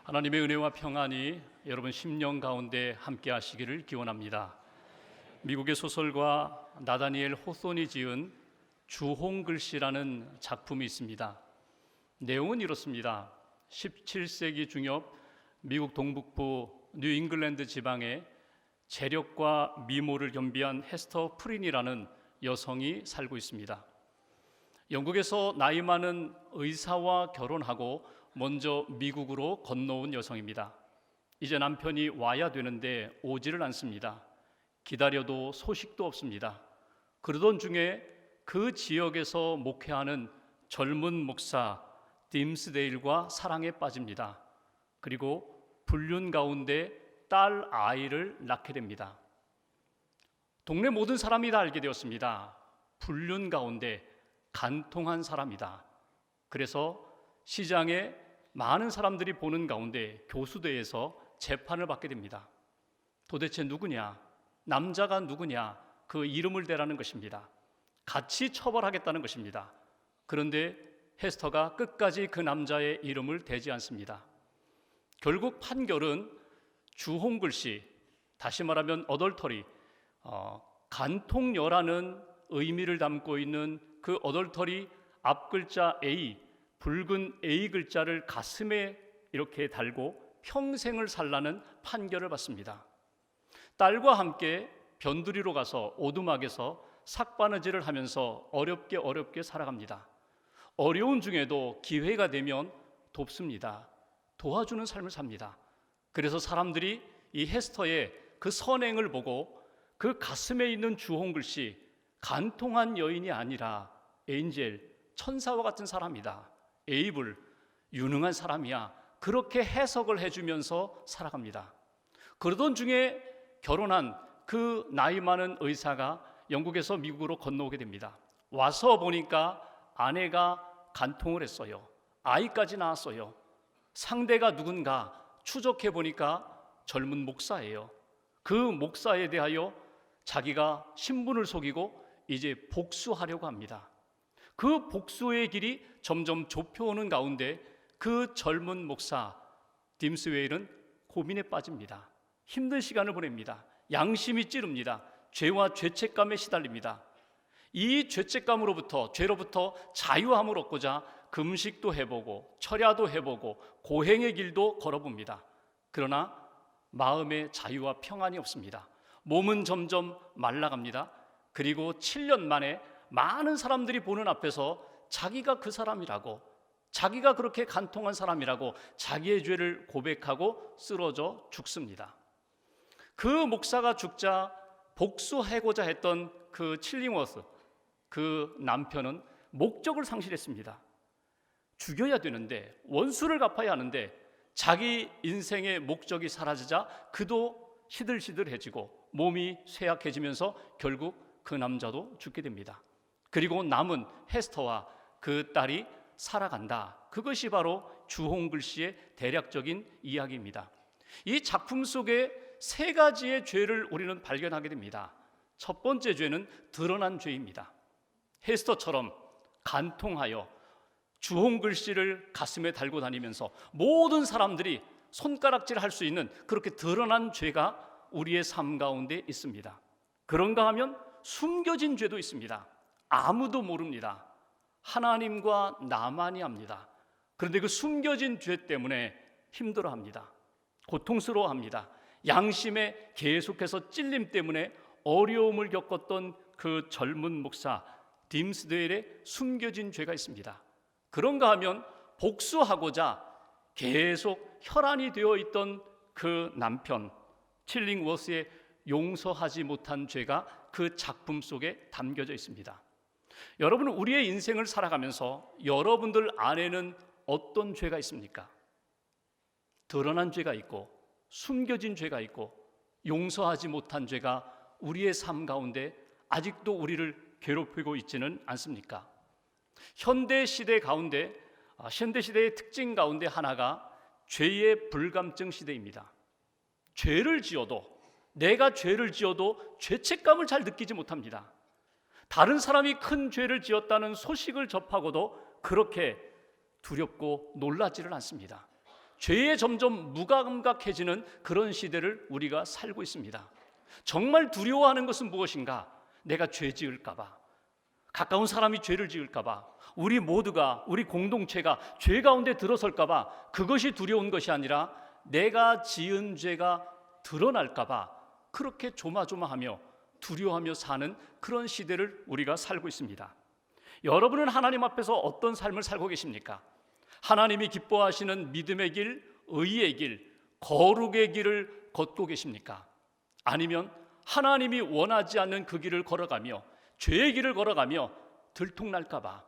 하나님의 은혜와 평안이 여러분 심령 가운데 함께 하시기를 기원합니다. 미국의 소설가 나다니엘 호손이 지은 주홍글씨라는 작품이 있습니다. 내용은 이렇습니다. 17세기 중엽 미국 동북부 뉴잉글랜드 지방에 재력과 미모를 겸비한 헤스터 프린이라는 여성이 살고 있습니다. 영국에서 나이 많은 의사와 결혼하고 먼저 미국으로 건너온 여성입니다. 이제 남편이 와야 되는데 오지를 않습니다. 기다려도 소식도 없습니다. 그러던 중에 그 지역에서 목회하는 젊은 목사 딤스데일과 사랑에 빠집니다. 그리고 불륜 가운데 딸 아이를 낳게 됩니다. 동네 모든 사람이 다 알게 되었습니다. 불륜 가운데 간통한 사람이다. 그래서 시장에 많은 사람들이 보는 가운데 교수대에서 재판을 받게 됩니다. 도대체 누구냐? 남자가 누구냐? 그 이름을 대라는 것입니다. 같이 처벌하겠다는 것입니다. 그런데 헤스터가 끝까지 그 남자의 이름을 대지 않습니다. 결국 판결은 주홍글씨, 다시 말하면 어덜터리, 간통녀라는 의미를 담고 있는 그 어덜터리 앞글자 A, 붉은 A 글자를 가슴에 이렇게 달고 평생을 살라는 판결을 받습니다. 딸과 함께 변두리로 가서 오두막에서 삭바느질을 하면서 어렵게 살아갑니다. 어려운 중에도 기회가 되면 돕습니다. 도와주는 삶을 삽니다. 그래서 사람들이 이 헤스터의 그 선행을 보고 그 가슴에 있는 주홍글씨, 간통한 여인이 아니라 엔젤, 천사와 같은 사람이다. 에이블, 유능한 사람이야. 그렇게 해석을 해주면서 살아갑니다. 그러던 중에 결혼한 그 나이 많은 의사가 영국에서 미국으로 건너오게 됩니다. 와서 보니까 아내가 간통을 했어요. 아이까지 낳았어요. 상대가 누군가 추적해 보니까 젊은 목사예요. 그 목사에 대하여 자기가 신분을 속이고 이제 복수하려고 합니다. 그 복수의 길이 점점 좁혀오는 가운데 그 젊은 목사 딤스웨일은 고민에 빠집니다. 힘든 시간을 보냅니다. 양심이 찌릅니다. 죄와 죄책감에 시달립니다. 이 죄책감으로부터, 죄로부터 자유함을 얻고자 금식도 해보고 철야도 해보고 고행의 길도 걸어봅니다. 그러나 마음의 자유와 평안이 없습니다. 몸은 점점 말라갑니다. 그리고 7년 만에 많은 사람들이 보는 앞에서 자기가 그 사람이라고, 자기가 그렇게 간통한 사람이라고 자기의 죄를 고백하고 쓰러져 죽습니다. 그 목사가 죽자 복수하고자 했던 그 칠링워스, 그 남편은 목적을 상실했습니다. 죽여야 되는데, 원수를 갚아야 하는데 자기 인생의 목적이 사라지자 그도 시들시들해지고 몸이 쇠약해지면서 결국 그 남자도 죽게 됩니다. 그리고 남은 헤스터와 그 딸이 살아간다. 그것이 바로 주홍글씨의 대략적인 이야기입니다. 이 작품 속에 세 가지의 죄를 우리는 발견하게 됩니다. 첫 번째 죄는 드러난 죄입니다. 헤스터처럼 간통하여 주홍글씨를 가슴에 달고 다니면서 모든 사람들이 손가락질할 수 있는 그렇게 드러난 죄가 우리의 삶 가운데 있습니다. 그런가 하면 숨겨진 죄도 있습니다. 아무도 모릅니다. 하나님과 나만이 압니다. 그런데 그 숨겨진 죄 때문에 힘들어합니다. 고통스러워합니다. 양심에 계속해서 찔림 때문에 어려움을 겪었던 그 젊은 목사 딤스데일의 숨겨진 죄가 있습니다. 그런가 하면 복수하고자 계속 혈안이 되어 있던 그 남편 칠링워스의 용서하지 못한 죄가 그 작품 속에 담겨져 있습니다. 여러분, 우리의 인생을 살아가면서 여러분들 안에는 어떤 죄가 있습니까? 드러난 죄가 있고 숨겨진 죄가 있고 용서하지 못한 죄가 우리의 삶 가운데 아직도 우리를 괴롭히고 있지는 않습니까? 현대시대 가운데, 현대시대의 특징 가운데 하나가 죄의 불감증 시대입니다. 죄를 지어도, 내가 죄를 지어도 죄책감을 잘 느끼지 못합니다. 다른 사람이 큰 죄를 지었다는 소식을 접하고도 그렇게 두렵고 놀라지를 않습니다. 죄에 점점 무감각해지는 그런 시대를 우리가 살고 있습니다. 정말 두려워하는 것은 무엇인가? 내가 죄 지을까 봐, 가까운 사람이 죄를 지을까 봐, 우리 모두가, 우리 공동체가 죄 가운데 들어설까 봐, 그것이 두려운 것이 아니라 내가 지은 죄가 드러날까 봐 그렇게 조마조마하며 두려워하며 사는 그런 시대를 우리가 살고 있습니다. 여러분은 하나님 앞에서 어떤 삶을 살고 계십니까? 하나님이 기뻐하시는 믿음의 길, 의의 길, 거룩의 길을 걷고 계십니까? 아니면 하나님이 원하지 않는 그 길을 걸어가며 죄의 길을 걸어가며 들통날까 봐,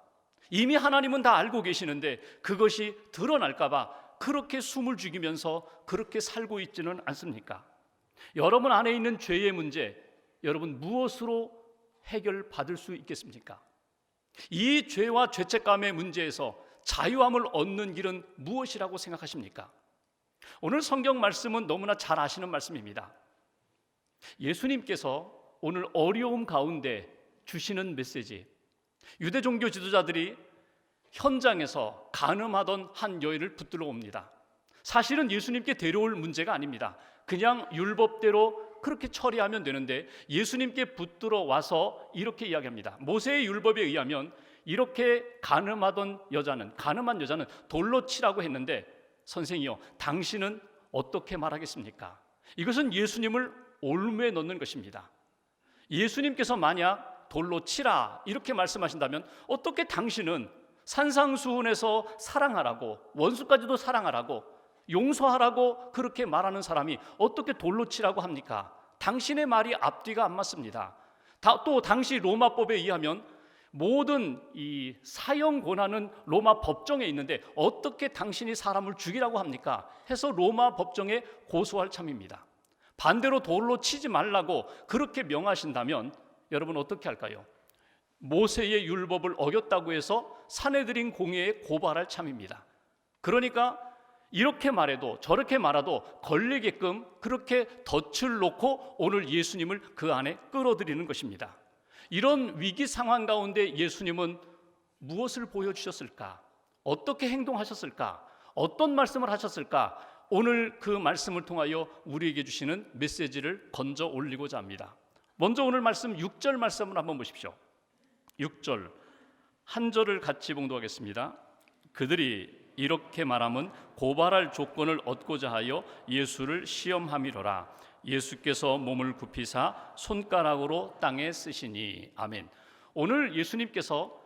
이미 하나님은 다 알고 계시는데 그것이 드러날까 봐 그렇게 숨을 죽이면서 그렇게 살고 있지는 않습니까? 여러분 안에 있는 죄의 문제, 여러분 무엇으로 해결받을 수 있겠습니까? 이 죄와 죄책감의 문제에서 자유함을 얻는 길은 무엇이라고 생각하십니까? 오늘 성경 말씀은 너무나 잘 아시는 말씀입니다. 예수님께서 오늘 어려움 가운데 주시는 메시지, 유대 종교 지도자들이 현장에서 간음하던 한 여인을 붙들러 옵니다. 사실은 예수님께 데려올 문제가 아닙니다. 그냥 율법대로 그렇게 처리하면 되는데 예수님께 붙들어 와서 이렇게 이야기합니다. 모세의 율법에 의하면 이렇게 간음한 여자는 돌로 치라고 했는데, 선생이요, 당신은 어떻게 말하겠습니까? 이것은 예수님을 올무에 넣는 것입니다. 예수님께서 만약 돌로 치라 이렇게 말씀하신다면 어떻게 당신은 산상수훈에서 사랑하라고, 원수까지도 사랑하라고, 용서하라고 그렇게 말하는 사람이 어떻게 돌로 치라고 합니까? 당신의 말이 앞뒤가 안 맞습니다. 또 당시 로마법에 의하면 모든 이 사형 권한은 로마 법정에 있는데 어떻게 당신이 사람을 죽이라고 합니까? 해서 로마 법정에 고소할 참입니다. 반대로 돌로 치지 말라고 그렇게 명하신다면 여러분 어떻게 할까요? 모세의 율법을 어겼다고 해서 산헤드린 공회에 고발할 참입니다. 그러니까 이렇게 말해도 저렇게 말해도 걸리게끔 그렇게 덫을 놓고 오늘 예수님을 그 안에 끌어들이는 것입니다. 이런 위기 상황 가운데 예수님은 무엇을 보여주셨을까? 어떻게 행동하셨을까? 어떤 말씀을 하셨을까? 오늘 그 말씀을 통하여 우리에게 주시는 메시지를 건져 올리고자 합니다. 먼저 오늘 말씀 6절 말씀을 한번 보십시오. 6절 한 절을 같이 봉독하겠습니다. 그들이 이렇게 말하면 고발할 조건을 얻고자 하여 예수를 시험함이로라. 예수께서 몸을 굽히사 손가락으로 땅에 쓰시니. 아멘. 오늘 예수님께서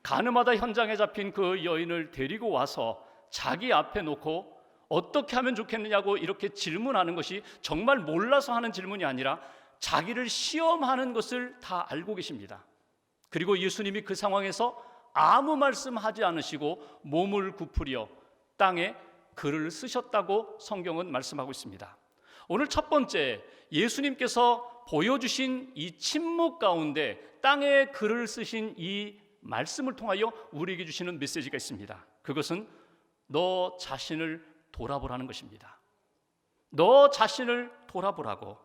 간음하다 현장에 잡힌 그 여인을 데리고 와서 자기 앞에 놓고 어떻게 하면 좋겠느냐고 이렇게 질문하는 것이 정말 몰라서 하는 질문이 아니라 자기를 시험하는 것을 다 알고 계십니다. 그리고 예수님이 그 상황에서 아무 말씀하지 않으시고 몸을 굽으려 땅에 글을 쓰셨다고 성경은 말씀하고 있습니다. 오늘 첫 번째, 예수님께서 보여주신 이 침묵 가운데 땅에 글을 쓰신 이 말씀을 통하여 우리에게 주시는 메시지가 있습니다. 그것은 너 자신을 돌아보라는 것입니다. 너 자신을 돌아보라고.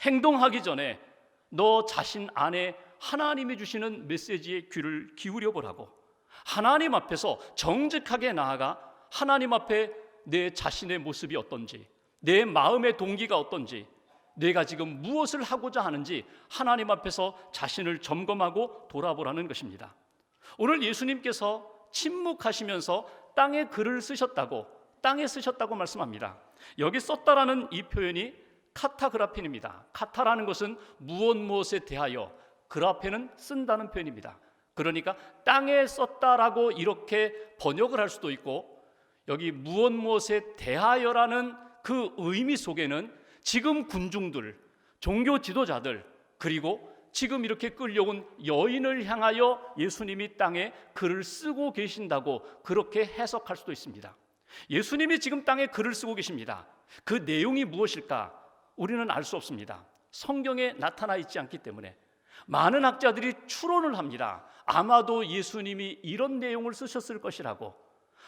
행동하기 전에 너 자신 안에 하나님이 주시는 메시지에 귀를 기울여 보라고. 하나님 앞에서 정직하게 나아가 하나님 앞에 내 자신의 모습이 어떤지, 내 마음의 동기가 어떤지, 내가 지금 무엇을 하고자 하는지 하나님 앞에서 자신을 점검하고 돌아보라는 것입니다. 오늘 예수님께서 침묵하시면서 땅에 글을 쓰셨다고, 땅에 쓰셨다고 말씀합니다. 여기 썼다라는 이 표현이 카타그라펜입니다. 카타라는 것은 무엇에 대하여, 그라펜은 쓴다는 표현입니다. 그러니까 땅에 썼다라고 이렇게 번역을 할 수도 있고, 여기 무엇에 대하여라는 그 의미 속에는 지금 군중들, 종교 지도자들, 그리고 지금 이렇게 끌려온 여인을 향하여 예수님이 땅에 글을 쓰고 계신다고 그렇게 해석할 수도 있습니다. 예수님이 지금 땅에 글을 쓰고 계십니다. 그 내용이 무엇일까? 우리는 알 수 없습니다. 성경에 나타나 있지 않기 때문에. 많은 학자들이 추론을 합니다. 아마도 예수님이 이런 내용을 쓰셨을 것이라고.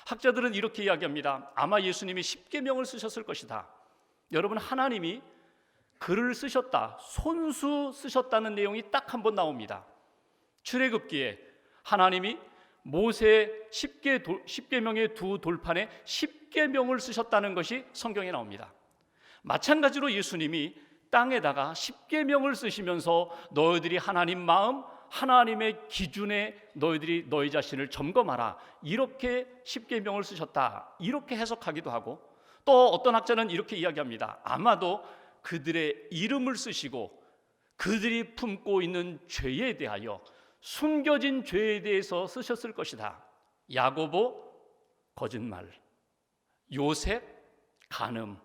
학자들은 이렇게 이야기합니다. 아마 예수님이 십계명을 쓰셨을 것이다. 여러분, 하나님이 글을 쓰셨다, 손수 쓰셨다는 내용이 딱 한 번 나옵니다. 출애굽기에 하나님이 모세 십계명의 두 돌판에 십계명을 쓰셨다는 것이 성경에 나옵니다. 마찬가지로 예수님이 땅에다가 십계명을 쓰시면서 너희들이 하나님 마음, 하나님의 기준에 너희들이 너희 자신을 점검하라, 이렇게 십계명을 쓰셨다, 이렇게 해석하기도 하고, 또 어떤 학자는 이렇게 이야기합니다. 아마도 그들의 이름을 쓰시고 그들이 품고 있는 죄에 대하여, 숨겨진 죄에 대해서 쓰셨을 것이다. 야고보 거짓말, 요셉 간음,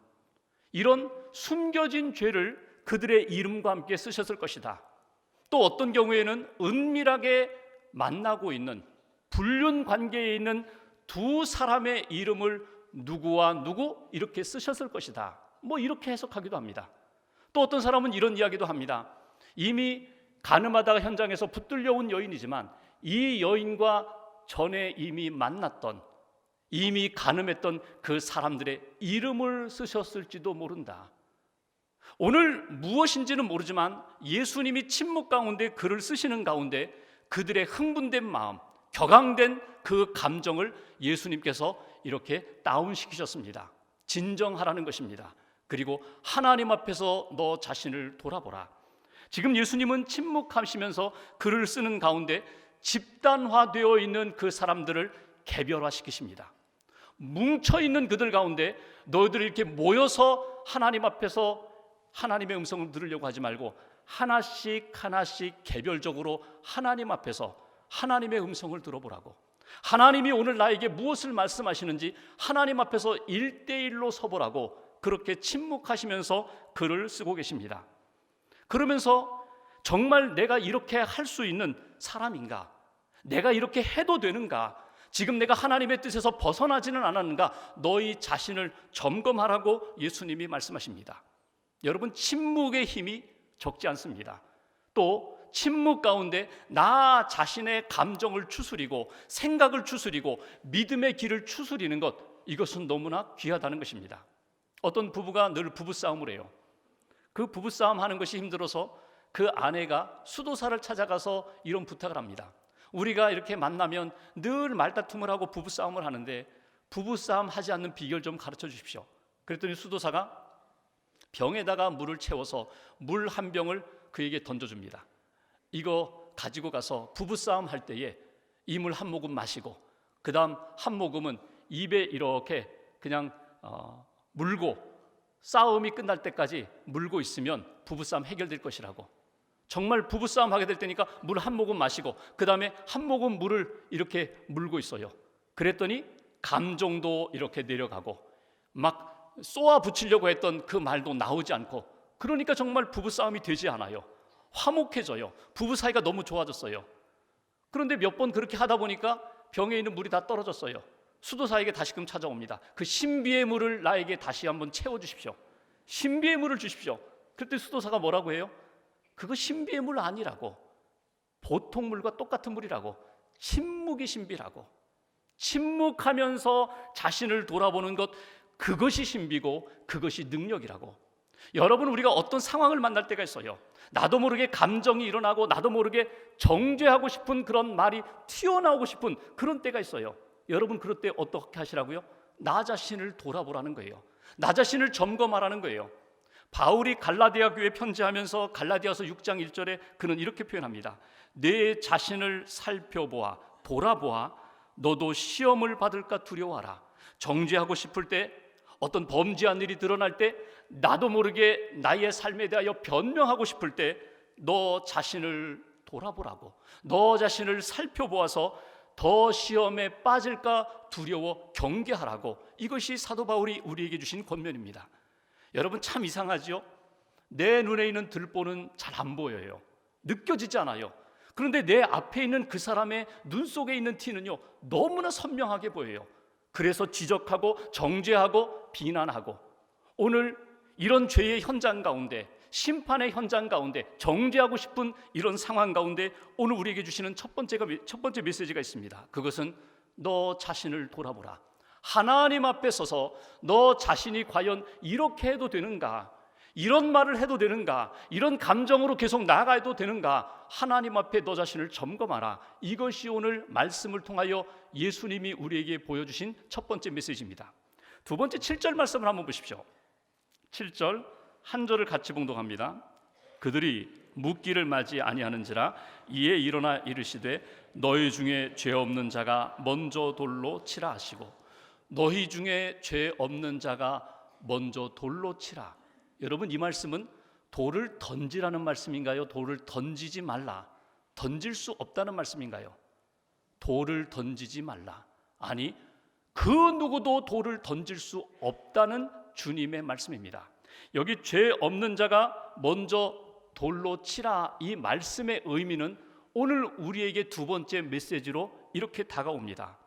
이런 숨겨진 죄를 그들의 이름과 함께 쓰셨을 것이다. 또 어떤 경우에는 은밀하게 만나고 있는, 불륜 관계에 있는 두 사람의 이름을 누구와 누구 이렇게 쓰셨을 것이다. 뭐 이렇게 해석하기도 합니다. 또 어떤 사람은 이런 이야기도 합니다. 이미 간음하다가 현장에서 붙들려 온 여인이지만 이 여인과 전에 이미 만났던, 이미 간음했던 그 사람들의 이름을 쓰셨을지도 모른다. 오늘 무엇인지는 모르지만 예수님이 침묵 가운데 글을 쓰시는 가운데 그들의 흥분된 마음, 격앙된 그 감정을 예수님께서 이렇게 다운시키셨습니다. 진정하라는 것입니다. 그리고 하나님 앞에서 너 자신을 돌아보라. 지금 예수님은 침묵하시면서 글을 쓰는 가운데 집단화되어 있는 그 사람들을 개별화시키십니다. 뭉쳐있는 그들 가운데 너희들이 이렇게 모여서 하나님 앞에서 하나님의 음성을 들으려고 하지 말고 하나씩 하나씩 개별적으로 하나님 앞에서 하나님의 음성을 들어보라고, 하나님이 오늘 나에게 무엇을 말씀하시는지 하나님 앞에서 1대1로 서보라고, 그렇게 침묵하시면서 글을 쓰고 계십니다. 그러면서 정말 내가 이렇게 할 수 있는 사람인가? 내가 이렇게 해도 되는가? 지금 내가 하나님의 뜻에서 벗어나지는 않았는가? 너희 자신을 점검하라고 예수님이 말씀하십니다. 여러분, 침묵의 힘이 적지 않습니다. 또 침묵 가운데 나 자신의 감정을 추스리고 생각을 추스리고 믿음의 길을 추스리는 것, 이것은 너무나 귀하다는 것입니다. 어떤 부부가 늘 부부싸움을 해요. 그 부부싸움 하는 것이 힘들어서 그 아내가 수도사를 찾아가서 이런 부탁을 합니다. 우리가 이렇게 만나면 늘 말다툼을 하고 부부싸움을 하는데 부부싸움 하지 않는 비결 좀 가르쳐 주십시오. 그랬더니 수도사가 병에다가 물을 채워서 물 한 병을 그에게 던져줍니다. 이거 가지고 가서 부부싸움 할 때에 이 물 한 모금 마시고 그 다음 한 모금은 입에 이렇게 그냥 물고 싸움이 끝날 때까지 물고 있으면 부부싸움 해결될 것이라고. 정말 부부싸움 하게 될 때니까 물 한 모금 마시고 그 다음에 한 모금 물을 이렇게 물고 있어요. 그랬더니 감정도 이렇게 내려가고 막 쏘아 붙이려고 했던 그 말도 나오지 않고, 그러니까 정말 부부싸움이 되지 않아요. 화목해져요. 부부 사이가 너무 좋아졌어요. 그런데 몇 번 그렇게 하다 보니까 병에 있는 물이 다 떨어졌어요. 수도사에게 다시금 찾아옵니다. 그 신비의 물을 나에게 다시 한번 채워주십시오. 신비의 물을 주십시오. 그때 수도사가 뭐라고 해요? 그거 신비의 물 아니라고, 보통 물과 똑같은 물이라고, 침묵이 신비라고. 침묵하면서 자신을 돌아보는 것, 그것이 신비고 그것이 능력이라고. 여러분, 우리가 어떤 상황을 만날 때가 있어요. 나도 모르게 감정이 일어나고 나도 모르게 정죄하고 싶은 그런 말이 튀어나오고 싶은 그런 때가 있어요. 여러분, 그럴 때 어떻게 하시라고요? 나 자신을 돌아보라는 거예요. 나 자신을 점검하라는 거예요. 바울이 갈라디아 교회에 편지하면서 갈라디아서 6장 1절에 그는 이렇게 표현합니다. 내 자신을 살펴보아 돌아보아 너도 시험을 받을까 두려워하라. 정죄하고 싶을 때, 어떤 범죄한 일이 드러날 때, 나도 모르게 나의 삶에 대하여 변명하고 싶을 때 너 자신을 돌아보라고, 너 자신을 살펴보아서 더 시험에 빠질까 두려워 경계하라고. 이것이 사도 바울이 우리에게 주신 권면입니다. 여러분, 참 이상하죠? 내 눈에 있는 들보는 잘 안 보여요. 느껴지지 않아요. 그런데 내 앞에 있는 그 사람의 눈 속에 있는 티는요, 너무나 선명하게 보여요. 그래서 지적하고 정죄하고 비난하고, 오늘 이런 죄의 현장 가운데, 심판의 현장 가운데, 정죄하고 싶은 이런 상황 가운데 오늘 우리에게 주시는 첫 번째 메시지가 있습니다. 그것은 너 자신을 돌아보라. 하나님 앞에 서서 너 자신이 과연 이렇게 해도 되는가? 이런 말을 해도 되는가? 이런 감정으로 계속 나아가도 되는가? 하나님 앞에 너 자신을 점검하라. 이것이 오늘 말씀을 통하여 예수님이 우리에게 보여주신 첫 번째 메시지입니다. 두 번째 7절 말씀을 한번 보십시오. 7절 한 절을 같이 봉독합니다. 그들이 묻기를 맞이 아니하는지라 이에 일어나 이르시되 너희 중에 죄 없는 자가 먼저 돌로 치라 하시고, 너희 중에 죄 없는 자가 먼저 돌로 치라. 여러분, 이 말씀은 돌을 던지라는 말씀인가요? 돌을 던지지 말라, 던질 수 없다는 말씀인가요? 돌을 던지지 말라, 아니 그 누구도 돌을 던질 수 없다는 주님의 말씀입니다. 여기 죄 없는 자가 먼저 돌로 치라, 이 말씀의 의미는 오늘 우리에게 두 번째 메시지로 이렇게 다가옵니다.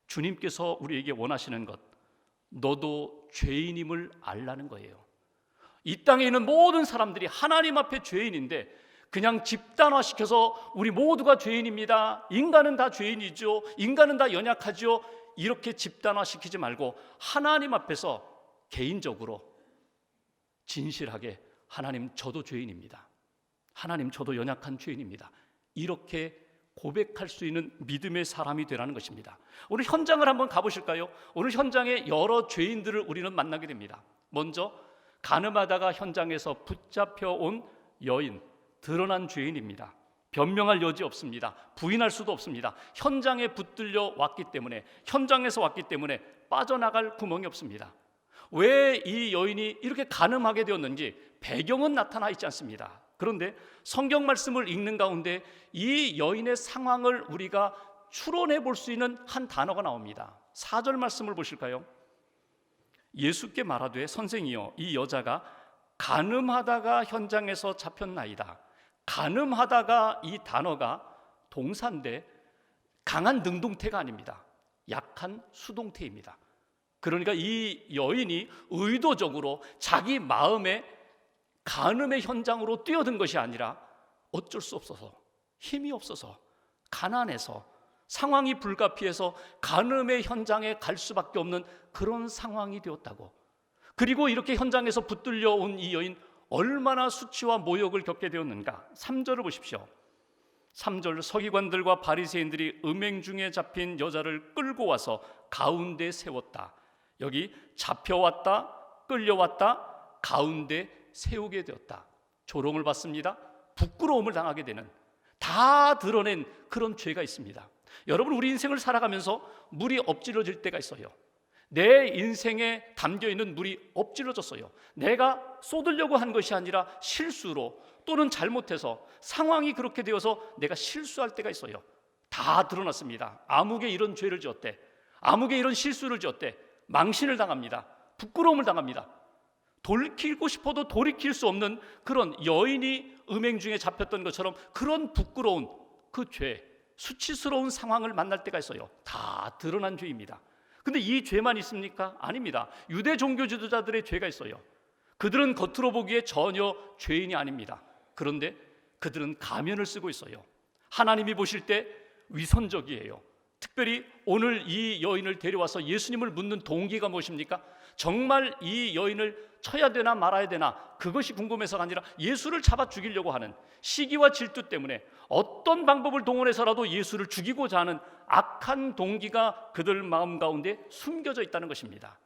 주님께서 우리에게 원하시는 것, 너도 죄인임을 알라는 거예요. 이 땅에 있는 모든 사람들이 하나님 앞에 죄인인데 그냥 집단화시켜서 우리 모두가 죄인입니다, 인간은 다 죄인이죠, 인간은 다 연약하죠, 이렇게 집단화시키지 말고 하나님 앞에서 개인적으로 진실하게, 하나님 저도 죄인입니다, 하나님 저도 연약한 죄인입니다, 이렇게 고백할 수 있는 믿음의 사람이 되라는 것입니다. 오늘 현장을 한번 가보실까요? 오늘 현장에 여러 죄인들을 우리는 만나게 됩니다. 먼저 가늠하다가 현장에서 붙잡혀 온 여인, 드러난 죄인입니다. 변명할 여지 없습니다. 부인할 수도 없습니다. 현장에 붙들려 왔기 때문에, 현장에서 왔기 때문에 빠져나갈 구멍이 없습니다. 왜 이 여인이 이렇게 가늠하게 되었는지 배경은 나타나 있지 않습니다. 그런데 성경 말씀을 읽는 가운데 이 여인의 상황을 우리가 추론해 볼 수 있는 한 단어가 나옵니다. 4절 말씀을 보실까요? 예수께 말하되 선생이여, 이 여자가 가늠하다가 현장에서 잡혔나이다. 가늠하다가 이 단어가 동사인데 강한 능동태가 아닙니다. 약한 수동태입니다. 그러니까 이 여인이 의도적으로 자기 마음에 간음의 현장으로 뛰어든 것이 아니라 어쩔 수 없어서, 힘이 없어서, 가난해서, 상황이 불가피해서 간음의 현장에 갈 수밖에 없는 그런 상황이 되었다고. 그리고 이렇게 현장에서 붙들려 온 이 여인, 얼마나 수치와 모욕을 겪게 되었는가. 3절을 보십시오. 3절 서기관들과 바리새인들이 음행 중에 잡힌 여자를 끌고 와서 가운데 세웠다. 여기 잡혀왔다, 끌려왔다, 가운데 세우게 되었다. 조롱을 받습니다. 부끄러움을 당하게 되는, 다 드러낸 그런 죄가 있습니다. 여러분, 우리 인생을 살아가면서 물이 엎질러질 때가 있어요. 내 인생에 담겨있는 물이 엎질러졌어요. 내가 쏟으려고 한 것이 아니라 실수로 또는 잘못해서 상황이 그렇게 되어서 내가 실수할 때가 있어요. 다 드러났습니다. 아무개 이런 죄를 지었대, 아무개 이런 실수를 지었대. 망신을 당합니다. 부끄러움을 당합니다. 돌이키고 싶어도 돌이킬 수 없는 그런, 여인이 음행 중에 잡혔던 것처럼 그런 부끄러운 그 죄, 수치스러운 상황을 만날 때가 있어요. 다 드러난 죄입니다. 근데 이 죄만 있습니까? 아닙니다. 유대 종교 지도자들의 죄가 있어요. 그들은 겉으로 보기에 전혀 죄인이 아닙니다. 그런데 그들은 가면을 쓰고 있어요. 하나님이 보실 때 위선적이에요. 특별히 오늘 이 여인을 데려와서 예수님을 묻는 동기가 무엇입니까? 정말 이 여인을 쳐야 되나 말아야 되나, 그것이 궁금해서가 아니라 예수를 잡아 죽이려고 하는 시기와 질투 때문에 어떤 방법을 동원해서라도 예수를 죽이고자 하는 악한 동기가 그들 마음 가운데 숨겨져 있다는 것입니다.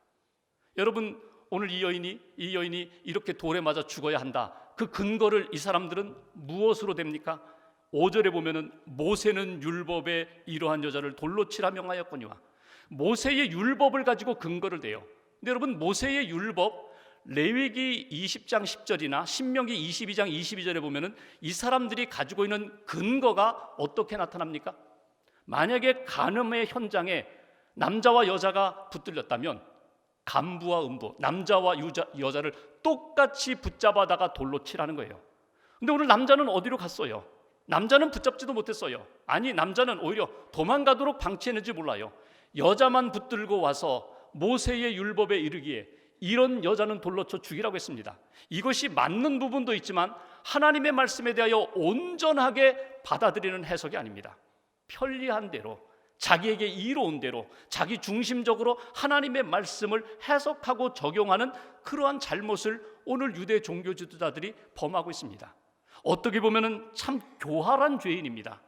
여러분, 오늘 이 여인이 이렇게 돌에 맞아 죽어야 한다, 그 근거를 이 사람들은 무엇으로 댑니까? 5절에 보면은 모세는 율법에 이러한 여자를 돌로 치라 명하였거니와, 모세의 율법을 가지고 근거를 대요. 근데 여러분, 모세의 율법, 레위기 20장 10절이나 신명기 22장 22절에 보면은 이 사람들이 가지고 있는 근거가 어떻게 나타납니까? 만약에 간음의 현장에 남자와 여자가 붙들렸다면 간부와 음부, 남자와 여자를 똑같이 붙잡아다가 돌로 치라는 거예요. 근데 오늘 남자는 어디로 갔어요? 남자는 붙잡지도 못했어요. 아니, 남자는 오히려 도망가도록 방치했는지 몰라요. 여자만 붙들고 와서 모세의 율법에 이르기에 이런 여자는 돌로 쳐 죽이라고 했습니다. 이것이 맞는 부분도 있지만 하나님의 말씀에 대하여 온전하게 받아들이는 해석이 아닙니다. 편리한 대로, 자기에게 이로운 대로, 자기 중심적으로 하나님의 말씀을 해석하고 적용하는 그러한 잘못을 오늘 유대 종교 지도자들이 범하고 있습니다. 어떻게 보면 참 교활한 죄인입니다.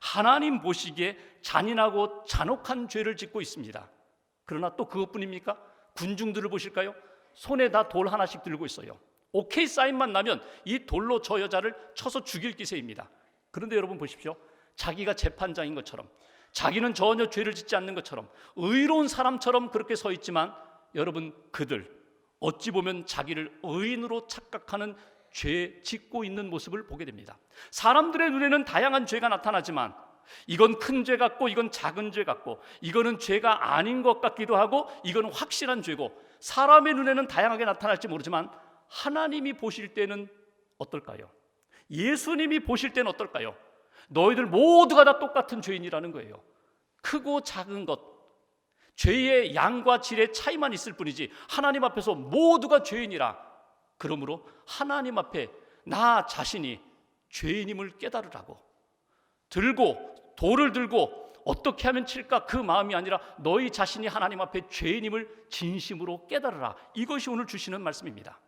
하나님 보시기에 잔인하고 잔혹한 죄를 짓고 있습니다. 그러나 또 그것뿐입니까? 군중들을 보실까요? 손에 다 돌 하나씩 들고 있어요. 오케이 사인만 나면 이 돌로 저 여자를 쳐서 죽일 기세입니다. 그런데 여러분 보십시오. 자기가 재판장인 것처럼, 자기는 전혀 죄를 짓지 않는 것처럼, 의로운 사람처럼 그렇게 서 있지만, 여러분 그들 어찌 보면 자기를 의인으로 착각하는 죄 짓고 있는 모습을 보게 됩니다. 사람들의 눈에는 다양한 죄가 나타나지만, 이건 큰 죄 같고 이건 작은 죄 같고, 이거는 죄가 아닌 것 같기도 하고 이거는 확실한 죄고, 사람의 눈에는 다양하게 나타날지 모르지만 하나님이 보실 때는 어떨까요? 예수님이 보실 때는 어떨까요? 너희들 모두가 다 똑같은 죄인이라는 거예요. 크고 작은 것, 죄의 양과 질의 차이만 있을 뿐이지 하나님 앞에서 모두가 죄인이라. 그러므로 하나님 앞에 나 자신이 죄인임을 깨달으라고, 돌을 들고 어떻게 하면 칠까 그 마음이 아니라 너희 자신이 하나님 앞에 죄인임을 진심으로 깨달으라. 이것이 오늘 주시는 말씀입니다.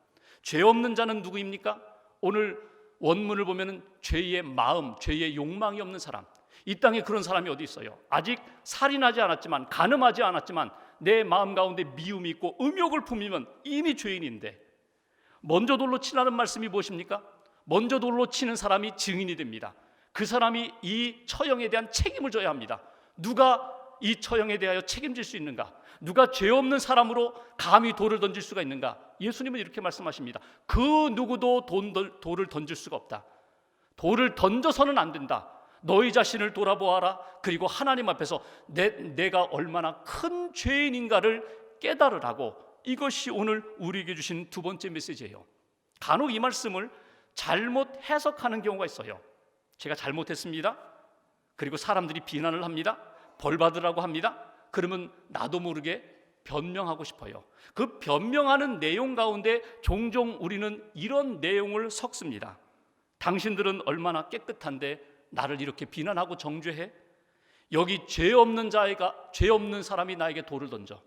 죄 없는 자는 누구입니까? 오늘 원문을 보면은 죄의 마음, 죄의 욕망이 없는 사람. 이 땅에 그런 사람이 어디 있어요? 아직 살인하지 않았지만, 간음하지 않았지만 내 마음 가운데 미움이 있고 음욕을 품으면 이미 죄인인데, 먼저 돌로 치라는 말씀이 무엇입니까? 먼저 돌로 치는 사람이 증인이 됩니다. 그 사람이 이 처형에 대한 책임을 져야 합니다. 누가 이 처형에 대하여 책임질 수 있는가? 누가 죄 없는 사람으로 감히 돌을 던질 수가 있는가? 예수님은 이렇게 말씀하십니다. 그 누구도 돌을 던질 수가 없다. 돌을 던져서는 안 된다. 너희 자신을 돌아보아라. 그리고 하나님 앞에서 내가 얼마나 큰 죄인인가를 깨달으라고. 이것이 오늘 우리에게 주신 두 번째 메시지예요. 간혹 이 말씀을 잘못 해석하는 경우가 있어요. 제가 잘못했습니다. 그리고 사람들이 비난을 합니다. 벌 받으라고 합니다. 그러면 나도 모르게 변명하고 싶어요. 그 변명하는 내용 가운데 종종 우리는 이런 내용을 섞습니다. 당신들은 얼마나 깨끗한데 나를 이렇게 비난하고 정죄해? 여기 죄 없는 사람이 나에게 돌을 던져.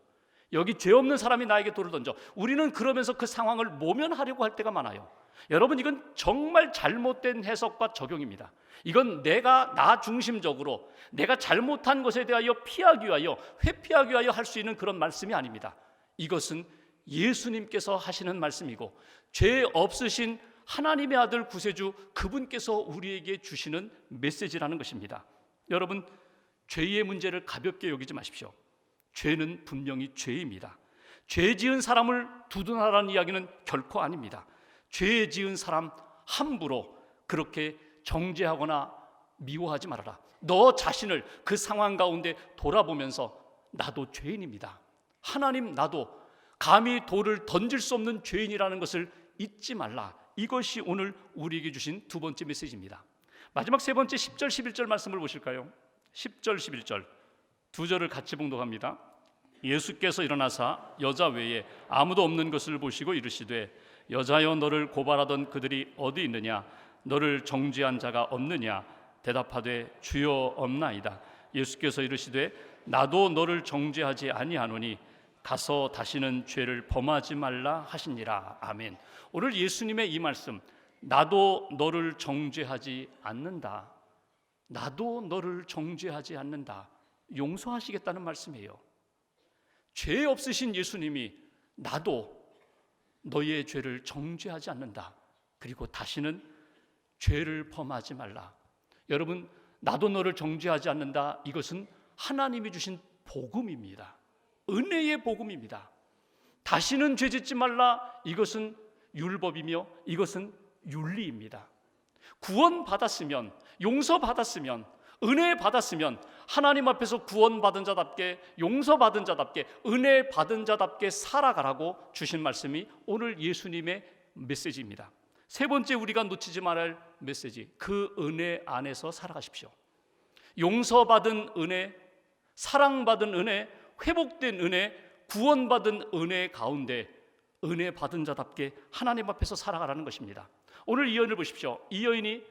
여기 죄 없는 사람이 나에게 돌을 던져. 우리는 그러면서 그 상황을 모면하려고 할 때가 많아요. 여러분, 이건 정말 잘못된 해석과 적용입니다. 이건 나 중심적으로 내가 잘못한 것에 대하여 피하기 위하여, 회피하기 위하여 할 수 있는 그런 말씀이 아닙니다. 이것은 예수님께서 하시는 말씀이고, 죄 없으신 하나님의 아들 구세주 그분께서 우리에게 주시는 메시지라는 것입니다. 여러분, 죄의 문제를 가볍게 여기지 마십시오. 죄는 분명히 죄입니다. 죄 지은 사람을 두둔하라는 이야기는 결코 아닙니다. 죄 지은 사람 함부로 그렇게 정죄하거나 미워하지 말아라. 너 자신을 그 상황 가운데 돌아보면서 나도 죄인입니다. 하나님, 나도 감히 돌을 던질 수 없는 죄인이라는 것을 잊지 말라. 이것이 오늘 우리에게 주신 두 번째 메시지입니다. 마지막 세 번째 10절 11절 말씀을 보실까요? 10절 11절 두 절을 같이 봉독합니다. 예수께서 일어나사 여자 외에 아무도 없는 것을 보시고 이르시되 여자여, 너를 고발하던 그들이 어디 있느냐? 너를 정죄한 자가 없느냐? 대답하되 주여 없나이다. 예수께서 이르시되 나도 너를 정죄하지 아니하노니 가서 다시는 죄를 범하지 말라 하시니라. 아멘. 오늘 예수님의 이 말씀, 나도 너를 정죄하지 않는다, 나도 너를 정죄하지 않는다, 용서하시겠다는 말씀이에요. 죄 없으신 예수님이 나도 너의 죄를 정죄하지 않는다, 그리고 다시는 죄를 범하지 말라. 여러분, 나도 너를 정죄하지 않는다, 이것은 하나님이 주신 복음입니다. 은혜의 복음입니다. 다시는 죄 짓지 말라, 이것은 율법이며 이것은 윤리입니다. 구원받았으면, 용서받았으면, 은혜 받았으면 하나님 앞에서 구원받은 자답게, 용서받은 자답게, 은혜 받은 자답게 살아가라고 주신 말씀이 오늘 예수님의 메시지입니다. 세 번째 우리가 놓치지 말아야 할 메시지, 그 은혜 안에서 살아가십시오. 용서받은 은혜, 사랑받은 은혜, 회복된 은혜, 구원받은 은혜 가운데 은혜 받은 자답게 하나님 앞에서 살아가라는 것입니다. 오늘 이 여인을 보십시오. 이 여인이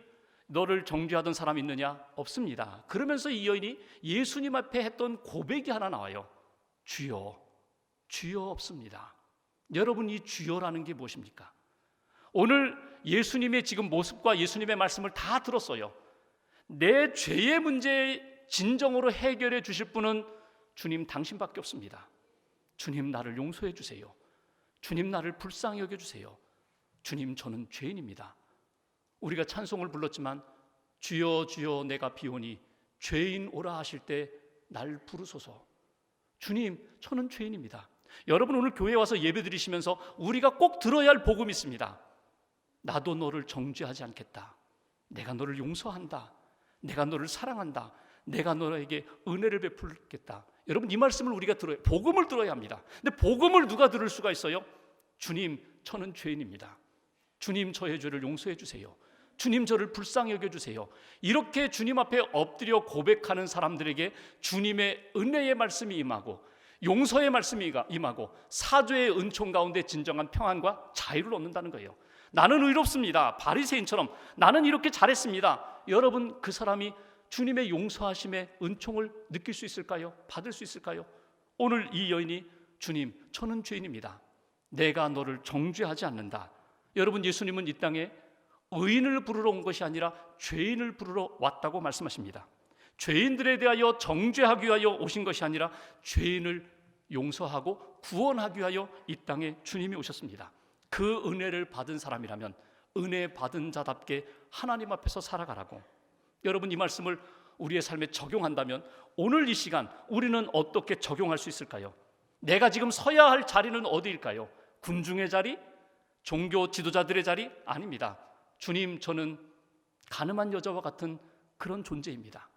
너를 정죄하던 사람 있느냐? 없습니다. 그러면서 이 여인이 예수님 앞에 했던 고백이 하나 나와요. 주여, 주여 없습니다. 여러분, 이 주여라는 게 무엇입니까? 오늘 예수님의 지금 모습과 예수님의 말씀을 다 들었어요. 내 죄의 문제 진정으로 해결해 주실 분은 주님 당신밖에 없습니다. 주님 나를 용서해 주세요. 주님 나를 불쌍히 여겨주세요. 주님 저는 죄인입니다. 우리가 찬송을 불렀지만 주여 주여 내가 비오니 죄인 오라 하실 때 날 부르소서. 주님 저는 죄인입니다. 여러분 오늘 교회에 와서 예배 드리시면서 우리가 꼭 들어야 할 복음이 있습니다. 나도 너를 정죄하지 않겠다. 내가 너를 용서한다. 내가 너를 사랑한다. 내가 너에게 은혜를 베풀겠다. 여러분 이 말씀을 우리가 들어야, 복음을 들어야 합니다. 근데 복음을 누가 들을 수가 있어요? 주님 저는 죄인입니다. 주님 저의 죄를 용서해 주세요. 주님 저를 불쌍히 여겨주세요. 이렇게 주님 앞에 엎드려 고백하는 사람들에게 주님의 은혜의 말씀이 임하고 용서의 말씀이 임하고 사죄의 은총 가운데 진정한 평안과 자유를 얻는다는 거예요. 나는 의롭습니다. 바리새인처럼 나는 이렇게 잘했습니다. 여러분 그 사람이 주님의 용서하심의 은총을 느낄 수 있을까요? 받을 수 있을까요? 오늘 이 여인이 주님 저는 죄인입니다. 내가 너를 정죄하지 않는다. 여러분 예수님은 이 땅에 의인을 부르러 온 것이 아니라 죄인을 부르러 왔다고 말씀하십니다. 죄인들에 대하여 정죄하기 위하여 오신 것이 아니라 죄인을 용서하고 구원하기 위하여 이 땅에 주님이 오셨습니다. 그 은혜를 받은 사람이라면 은혜 받은 자답게 하나님 앞에서 살아가라고. 여러분 이 말씀을 우리의 삶에 적용한다면 오늘 이 시간 우리는 어떻게 적용할 수 있을까요? 내가 지금 서야 할 자리는 어디일까요? 군중의 자리? 종교 지도자들의 자리? 아닙니다. 주님 저는 간음한 여자와 같은 그런 존재입니다.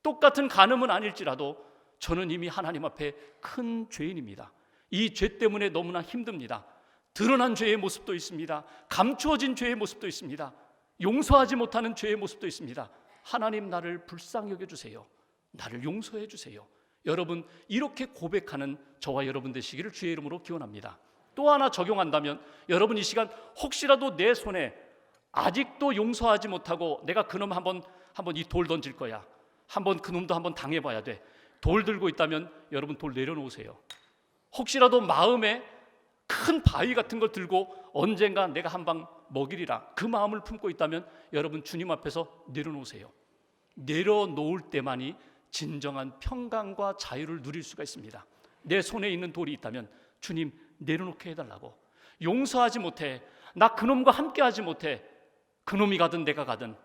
똑같은 간음은 아닐지라도 저는 이미 하나님 앞에 큰 죄인입니다. 이 죄 때문에 너무나 힘듭니다. 드러난 죄의 모습도 있습니다. 감추어진 죄의 모습도 있습니다. 용서하지 못하는 죄의 모습도 있습니다. 하나님 나를 불쌍히 여겨주세요. 나를 용서해 주세요. 여러분 이렇게 고백하는 저와 여러분 되시기를 주의 이름으로 기원합니다. 또 하나 적용한다면 여러분 이 시간 혹시라도 내 손에 아직도 용서하지 못하고 내가 그놈 한번 이 돌 던질 거야. 한번 그놈도 한번 당해봐야 돼. 돌 들고 있다면 여러분 돌 내려놓으세요. 혹시라도 마음에 큰 바위 같은 걸 들고 언젠가 내가 한 방 먹이리라 그 마음을 품고 있다면 여러분 주님 앞에서 내려놓으세요. 내려놓을 때만이 진정한 평강과 자유를 누릴 수가 있습니다. 내 손에 있는 돌이 있다면 주님 내려놓게 해달라고. 용서하지 못해. 나 그놈과 함께하지 못해. 그놈이 가든 내가 가든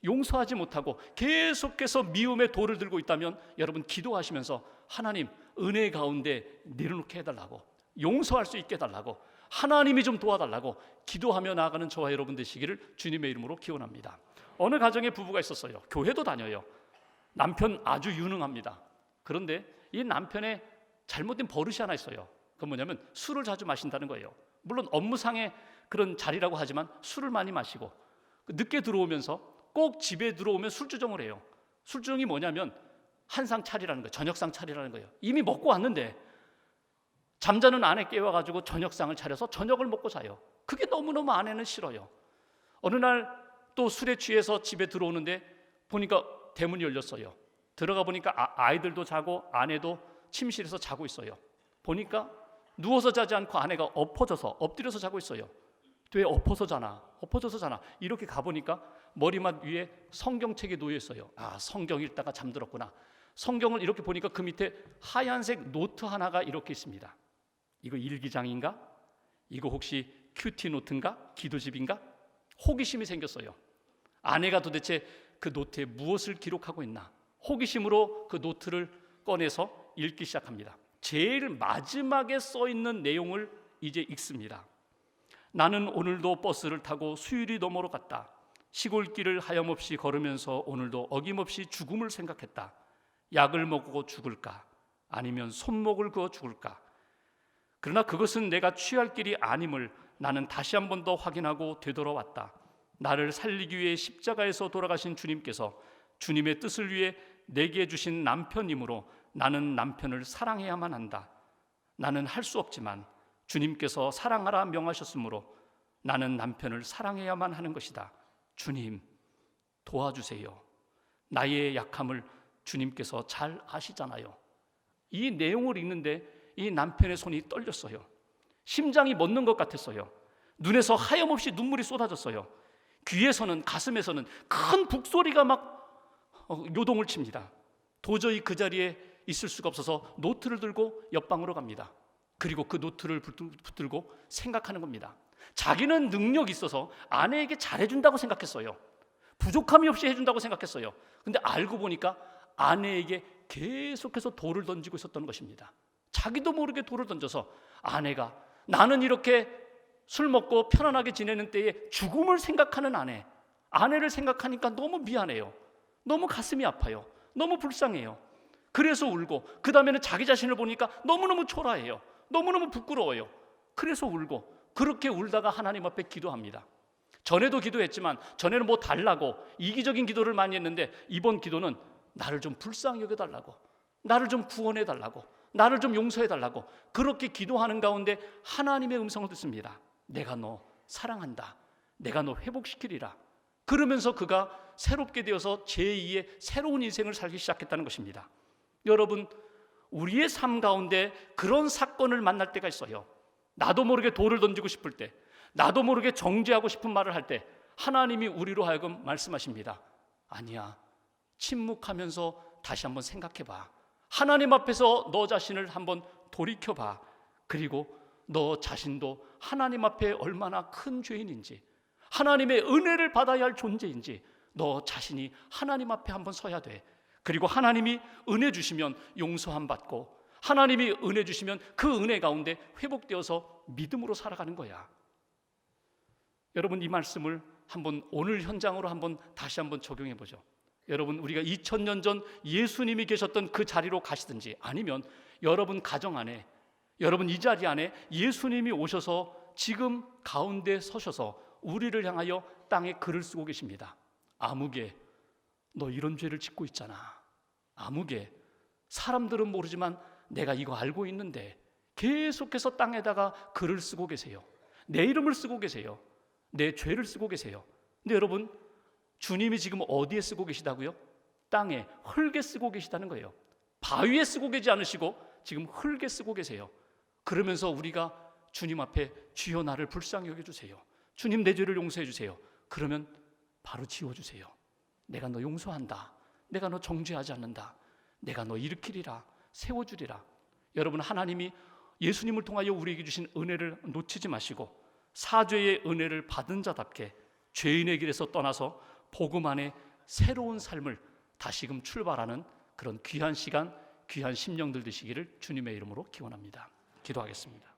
용서하지 못하고 계속해서 미움의 돌을 들고 있다면 여러분 기도하시면서 하나님 은혜 가운데 내려놓게 해달라고, 용서할 수 있게 해달라고, 하나님이 좀 도와달라고 기도하며 나아가는 저와 여러분 되시기를 주님의 이름으로 기원합니다. 어느 가정에 부부가 있었어요. 교회도 다녀요. 남편 아주 유능합니다. 그런데 이 남편의 잘못된 버릇이 하나 있어요. 그건 뭐냐면 술을 자주 마신다는 거예요. 물론 업무상의 그런 자리라고 하지만 술을 많이 마시고 늦게 들어오면서 꼭 집에 들어오면 술주정을 해요. 술주정이 뭐냐면 한상 차리라는 거예요. 저녁상 차리라는 거예요. 이미 먹고 왔는데 잠자는 아내 깨워가지고 저녁상을 차려서 저녁을 먹고 자요. 그게 너무너무 아내는 싫어요. 어느 날 또 술에 취해서 집에 들어오는데 보니까 대문이 열렸어요. 들어가 보니까 아이들도 자고 아내도 침실에서 자고 있어요. 보니까 누워서 자지 않고 아내가 엎드려서 자고 있어요. 왜 엎어서 자나? 이렇게 가보니까 머리맡 위에 성경책이 놓여 있어요. 성경 읽다가 잠들었구나. 성경을 이렇게 보니까 그 밑에 하얀색 노트 하나가 이렇게 있습니다. 이거 일기장인가? 이거 혹시 큐티 노트인가? 기도집인가? 호기심이 생겼어요. 아내가 도대체 그 노트에 무엇을 기록하고 있나? 호기심으로 그 노트를 꺼내서 읽기 시작합니다. 제일 마지막에 써 있는 내용을 이제 읽습니다. 나는 오늘도 버스를 타고 수유리 너머로 갔다. 시골길을 하염없이 걸으면서 오늘도 어김없이 죽음을 생각했다. 약을 먹고 죽을까? 아니면 손목을 그어 죽을까? 그러나 그것은 내가 취할 길이 아님을 나는 다시 한 번 더 확인하고 되돌아왔다. 나를 살리기 위해 십자가에서 돌아가신 주님께서 주님의 뜻을 위해 내게 주신 남편이므로 나는 남편을 사랑해야만 한다. 나는 할 수 없지만 주님께서 사랑하라 명하셨으므로 나는 남편을 사랑해야만 하는 것이다. 주님 도와주세요. 나의 약함을 주님께서 잘 아시잖아요. 이 내용을 읽는데 이 남편의 손이 떨렸어요. 심장이 멎는 것 같았어요. 눈에서 하염없이 눈물이 쏟아졌어요. 귀에서는, 가슴에서는 큰 북소리가 막 요동을 칩니다. 도저히 그 자리에 있을 수가 없어서 노트를 들고 옆방으로 갑니다. 그리고 그 노트를 붙들고 생각하는 겁니다. 자기는 능력이 있어서 아내에게 잘해준다고 생각했어요. 부족함이 없이 해준다고 생각했어요. 근데 알고 보니까 아내에게 계속해서 돌을 던지고 있었던 것입니다. 자기도 모르게 돌을 던져서 아내가, 나는 이렇게 술 먹고 편안하게 지내는 때에 죽음을 생각하는 아내를 생각하니까 너무 미안해요. 너무 가슴이 아파요. 너무 불쌍해요. 그래서 울고, 그 다음에는 자기 자신을 보니까 너무너무 초라해요. 너무너무 부끄러워요. 그래서 울고, 그렇게 울다가 하나님 앞에 기도합니다. 전에도 기도했지만 전에는 뭐 달라고 이기적인 기도를 많이 했는데, 이번 기도는 나를 좀 불쌍히 여겨달라고, 나를 좀 구원해달라고, 나를 좀 용서해달라고, 그렇게 기도하는 가운데 하나님의 음성을 듣습니다. 내가 너 사랑한다. 내가 너 회복시키리라. 그러면서 그가 새롭게 되어서 제2의 새로운 인생을 살기 시작했다는 것입니다. 여러분, 우리의 삶 가운데 그런 사건을 만날 때가 있어요. 나도 모르게 돌을 던지고 싶을 때, 나도 모르게 정죄하고 싶은 말을 할 때 하나님이 우리로 하여금 말씀하십니다. 아니야, 침묵하면서 다시 한번 생각해봐. 하나님 앞에서 너 자신을 한번 돌이켜봐. 그리고 너 자신도 하나님 앞에 얼마나 큰 죄인인지, 하나님의 은혜를 받아야 할 존재인지 너 자신이 하나님 앞에 한번 서야 돼. 그리고 하나님이 은혜 주시면 용서함 받고, 하나님이 은혜 주시면 그 은혜 가운데 회복되어서 믿음으로 살아가는 거야. 여러분, 이 말씀을 한번 오늘 현장으로 한번 다시 한번 적용해 보죠. 여러분, 우리가 2000년 전 예수님이 계셨던 그 자리로 가시든지, 아니면 여러분 가정 안에, 여러분 이 자리 안에 예수님이 오셔서 지금 가운데 서셔서 우리를 향하여 땅에 글을 쓰고 계십니다. 아무개, 너 이런 죄를 짓고 있잖아. 아무개, 사람들은 모르지만 내가 이거 알고 있는데, 계속해서 땅에다가 글을 쓰고 계세요. 내 이름을 쓰고 계세요. 내 죄를 쓰고 계세요. 근데 여러분, 주님이 지금 어디에 쓰고 계시다고요? 땅에, 흙에 쓰고 계시다는 거예요. 바위에 쓰고 계지 않으시고 지금 흙에 쓰고 계세요. 그러면서 우리가 주님 앞에 주여 나를 불쌍히 여겨주세요. 주님 내 죄를 용서해 주세요. 그러면 바로 지워주세요. 내가 너 용서한다. 내가 너 정죄하지 않는다. 내가 너 일으키리라. 세워주리라. 여러분, 하나님이 예수님을 통하여 우리에게 주신 은혜를 놓치지 마시고, 사죄의 은혜를 받은 자답게 죄인의 길에서 떠나서 복음 안에 새로운 삶을 다시금 출발하는 그런 귀한 시간, 귀한 심령들 되시기를 주님의 이름으로 기원합니다. 기도하겠습니다.